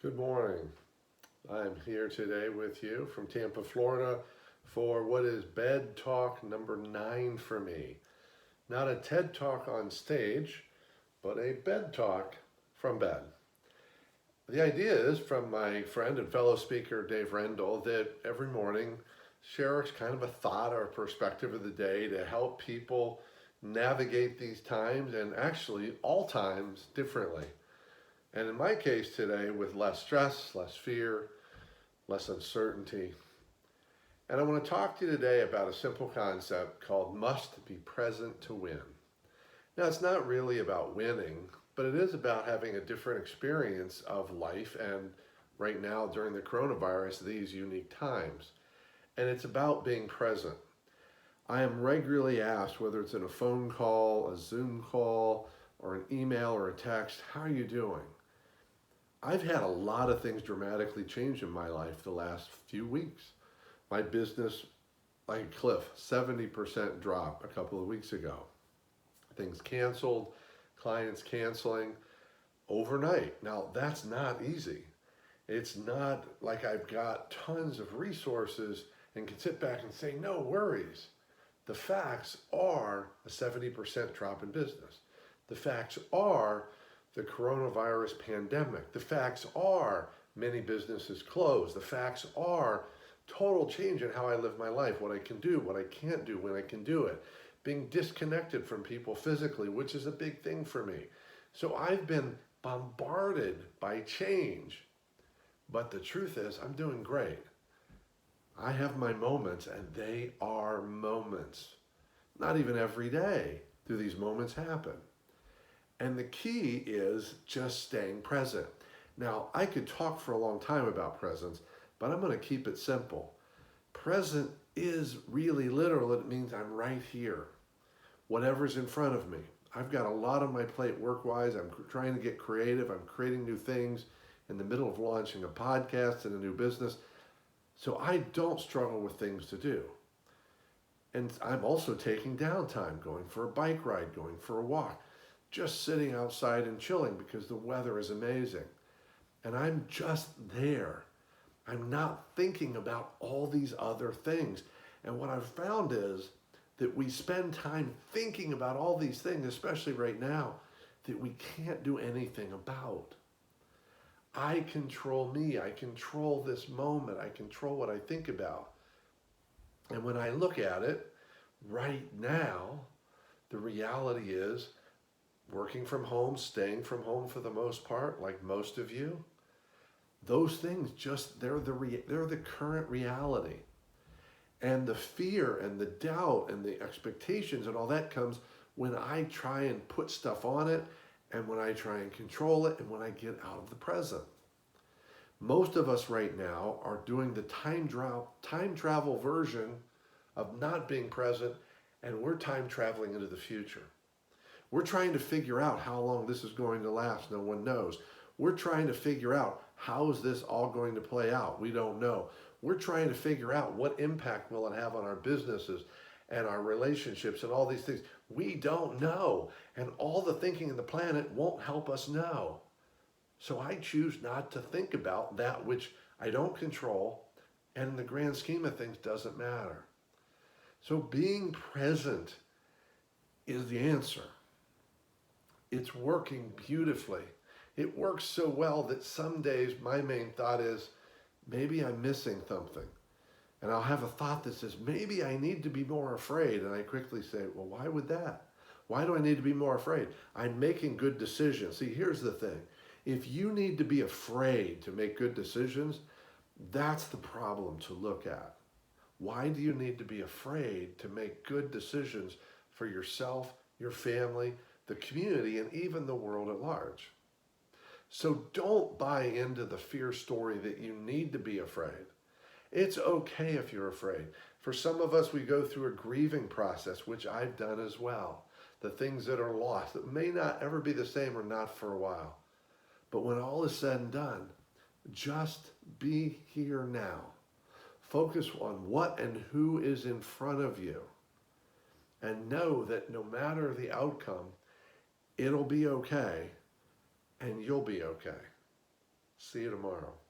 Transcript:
Good morning. I'm here today with you from Tampa, Florida for what is Bed Talk number 9 for me. Not a TED Talk on stage, but a bed talk from bed. The idea is from my friend and fellow speaker Dave Rendall that every morning shares kind of a thought or perspective of the day to help people navigate these times and actually all times differently. And in my case today, with less stress, less fear, less uncertainty. And I want to talk to you today about a simple concept called must be present to win. Now, it's not really about winning, but it is about having a different experience of life and right now during the coronavirus, these unique times. And it's about being present. I am regularly asked, whether it's in a phone call, a Zoom call, or an email or a text, how are you doing? I've had a lot of things dramatically change in my life the last few weeks. My business, like a cliff, 70% drop a couple of weeks ago. Things canceled, clients canceling overnight. Now, that's not easy. It's not like I've got tons of resources and can sit back and say, no worries. The facts are a 70% drop in business. The facts are the coronavirus pandemic. The facts are many businesses closed. The facts are total change in how I live my life, what I can do, what I can't do, when I can do it, being disconnected from people physically, which is a big thing for me. So I've been bombarded by change, but the truth is I'm doing great. I have my moments, and they are moments. Not even every day do these moments happen. And the key is just staying present. Now, I could talk for a long time about presence, but I'm going to keep it simple. Present is really literal. It means I'm right here. Whatever's in front of me. I've got a lot on my plate work-wise. I'm trying to get creative. I'm creating new things in the middle of launching a podcast and a new business. So I don't struggle with things to do. And I'm also taking downtime, going for a bike ride, going for a walk, just sitting outside and chilling because the weather is amazing. And I'm just there. I'm not thinking about all these other things. And what I've found is that we spend time thinking about all these things, especially right now, that we can't do anything about. I control me. I control this moment. I control what I think about. And when I look at it, right now, the reality is working from home, staying from home for the most part, like most of you, those things they're the current reality. And the fear and the doubt and the expectations and all that comes when I try and put stuff on it and when I try and control it and when I get out of the present. Most of us right now are doing the time travel version of not being present, and we're time traveling into the future. We're trying to figure out how long this is going to last. No one knows. We're trying to figure out how is this all going to play out. We don't know. We're trying to figure out what impact will it have on our businesses and our relationships and all these things. We don't know. And all the thinking in the planet won't help us know. So I choose not to think about that which I don't control, and in the grand scheme of things doesn't matter. So being present is the answer. It's working beautifully. It works so well that some days my main thought is, maybe I'm missing something. And I'll have a thought that says, maybe I need to be more afraid. And I quickly say, well, why would that? Why do I need to be more afraid? I'm making good decisions. See, here's the thing. If you need to be afraid to make good decisions, that's the problem to look at. Why do you need to be afraid to make good decisions for yourself, your family, the community, and even the world at large? So don't buy into the fear story that you need to be afraid. It's okay if you're afraid. For some of us, we go through a grieving process, which I've done as well. The things that are lost that may not ever be the same or not for a while. But when all is said and done, just be here now. Focus on what and who is in front of you. And know that no matter the outcome, it'll be okay and you'll be okay. See you tomorrow.